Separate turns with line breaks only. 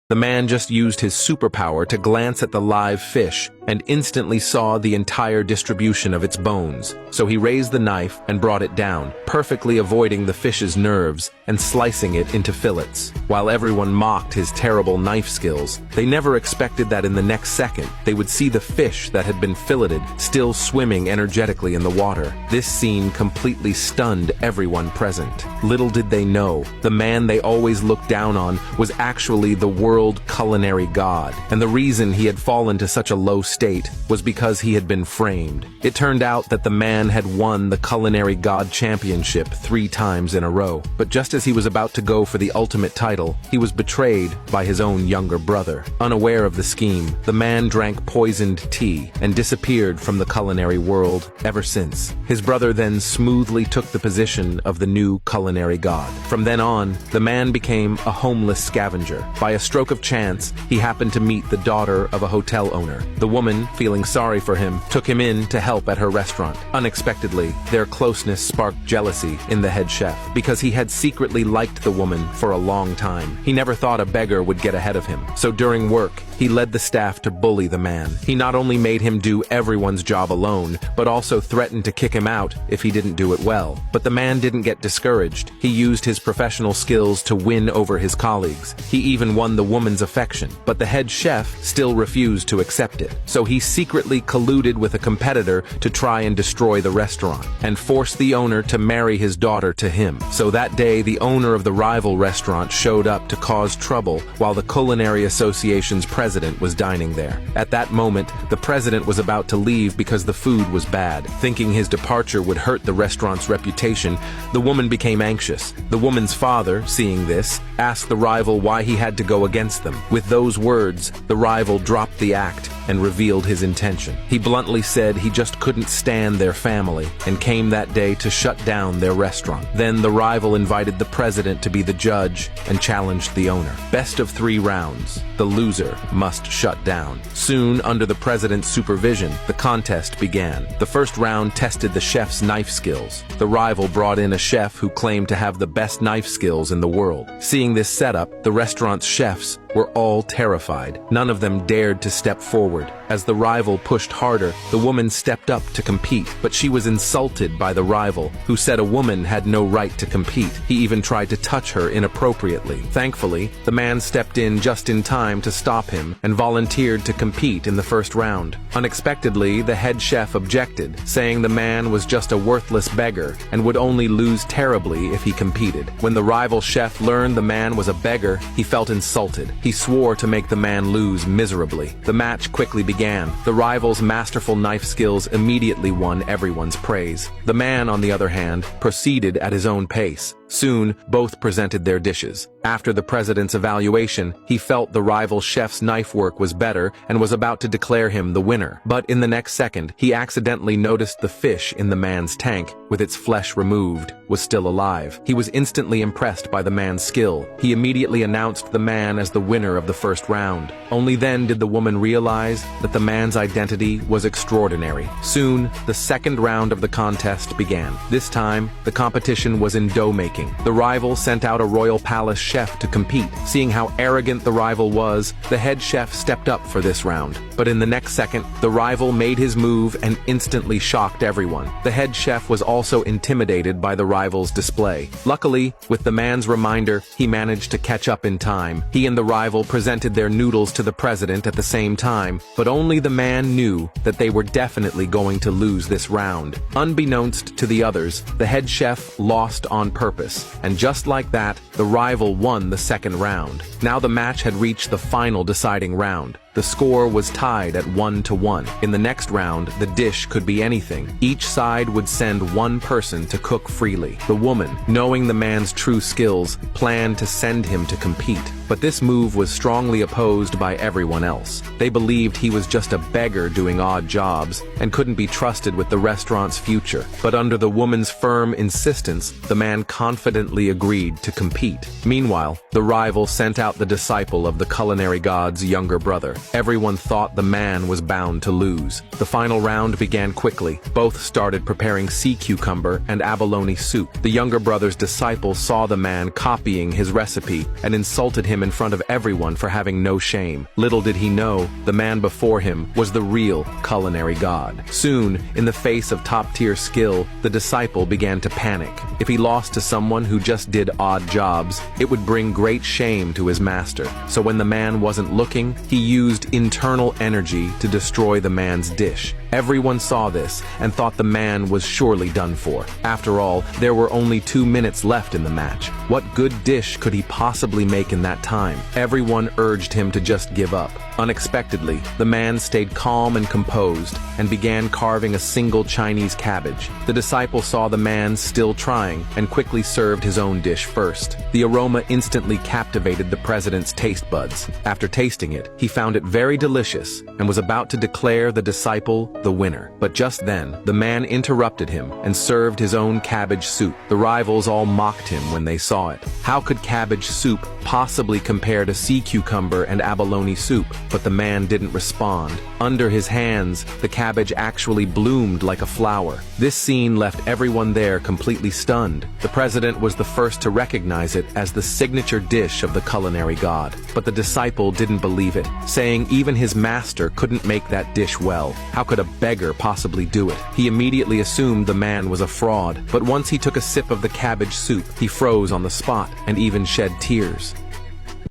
The man just used his superpower to glance at the live fish and instantly saw the entire distribution of its bones. So he raised the knife and brought it down, perfectly avoiding the fish's nerves and slicing it into fillets. While everyone mocked his terrible knife skills, they never expected that in the next second they would see the fish that had been filleted still swimming energetically in the water. This scene completely stunned everyone present. Little did they know, the man they always looked down on was actually the world culinary god, and the reason he had fallen to such a low state was because he had been framed. It turned out that the man had won the culinary god championship 3 times in a row, but just as he was about to go for the ultimate title, he was betrayed by his own younger brother. Unaware of the scheme, the man drank poisoned tea and disappeared from the culinary world ever since. His brother then smoothly took the position of the new culinary god. From then on, the man became a homeless scavenger. By a stroke of chance, he happened to meet the daughter of a hotel owner. The woman, feeling sorry for him, took him in to help at her restaurant. Unexpectedly, their closeness sparked jealousy in the head chef, because he had secretly liked the woman for a long time. He never thought a beggar would get ahead of him, so during work, he led the staff to bully the man. He not only made him do everyone's job alone, but also threatened to kick him out if he didn't do it well. But the man didn't get discouraged. He used his professional skills to win over his colleagues. He even won the woman's affection, but the head chef still refused to accept it. So he secretly colluded with a competitor to try and destroy the restaurant, and forced the owner to marry his daughter to him. So that day, the owner of the rival restaurant showed up to cause trouble while the Culinary Association's president was dining there. At that moment, the president was about to leave because the food was bad. Thinking his departure would hurt the restaurant's reputation, the woman became anxious. The woman's father, seeing this, asked the rival why he had to go against them. With those words, the rival dropped the act and revealed his intention. He bluntly said he just couldn't stand their family and came that day to shut down their restaurant. Then the rival invited the president to be the judge and challenged the owner. Best of 3 rounds. The loser must shut down. Soon, under the president's supervision, the contest began. The first round tested the chef's knife skills. The rival brought in a chef who claimed to have the best knife skills in the world. Seeing this setup, the restaurant's chefs were all terrified. None of them dared to step forward. As the rival pushed harder, the woman stepped up to compete, but she was insulted by the rival, who said a woman had no right to compete. He even tried to touch her inappropriately. Thankfully, the man stepped in just in time to stop him and volunteered to compete in the first round. Unexpectedly, the head chef objected, saying the man was just a worthless beggar and would only lose terribly if he competed. When the rival chef learned the man was a beggar, he felt insulted. He swore to make the man lose miserably. The match quickly began. The rival's masterful knife skills immediately won everyone's praise. The man, on the other hand, proceeded at his own pace. Soon, both presented their dishes. After the president's evaluation, he felt the rival chef's knife work was better and was about to declare him the winner. But in the next second, he accidentally noticed the fish in the man's tank, with its flesh removed, was still alive. He was instantly impressed by the man's skill. He immediately announced the man as the winner of the first round. Only then did the woman realize that the man's identity was extraordinary. Soon, the second round of the contest began. This time, the competition was in dough making. The rival sent out a royal palace chef to compete. Seeing how arrogant the rival was, the head chef stepped up for this round. But in the next second, the rival made his move and instantly shocked everyone. The head chef was also intimidated by the rival's display. Luckily, with the man's reminder, he managed to catch up in time. He and the rival presented their noodles to the president at the same time, but only the man knew that they were definitely going to lose this round. Unbeknownst to the others, the head chef lost on purpose. And just like that, the rival won the second round. Now the match had reached the final deciding round. The score was tied at 1-1. In the next round, the dish could be anything. Each side would send one person to cook freely. The woman, knowing the man's true skills, planned to send him to compete. But this move was strongly opposed by everyone else. They believed he was just a beggar doing odd jobs and couldn't be trusted with the restaurant's future. But under the woman's firm insistence, the man confidently agreed to compete. Meanwhile, the rival sent out the disciple of the culinary god's younger brother. Everyone thought the man was bound to lose. The final round began quickly. Both started preparing sea cucumber and abalone soup. The younger brother's disciple saw the man copying his recipe and insulted him him in front of everyone for having no shame. Little did he know, the man before him was the real culinary god. Soon, in the face of top-tier skill, the disciple began to panic. If he lost to someone who just did odd jobs, it would bring great shame to his master. So when the man wasn't looking, he used internal energy to destroy the man's dish. Everyone saw this and thought the man was surely done for. After all, there were only 2 minutes left in the match. What good dish could he possibly make in that time? Everyone urged him to just give up. Unexpectedly, the man stayed calm and composed and began carving a single Chinese cabbage. The disciple saw the man still trying and quickly served his own dish first. The aroma instantly captivated the president's taste buds. After tasting it, he found it very delicious and was about to declare the disciple the winner. But just then, the man interrupted him and served his own cabbage soup. The rivals all mocked him when they saw it. How could cabbage soup possibly compare to sea cucumber and abalone soup? But the man didn't respond. Under his hands, the cabbage actually bloomed like a flower. This scene left everyone there completely stunned. The president was the first to recognize it as the signature dish of the culinary god. But the disciple didn't believe it, saying even his master couldn't make that dish well. How could a beggar possibly do it? He immediately assumed the man was a fraud, but once he took a sip of the cabbage soup, he froze on the spot and even shed tears.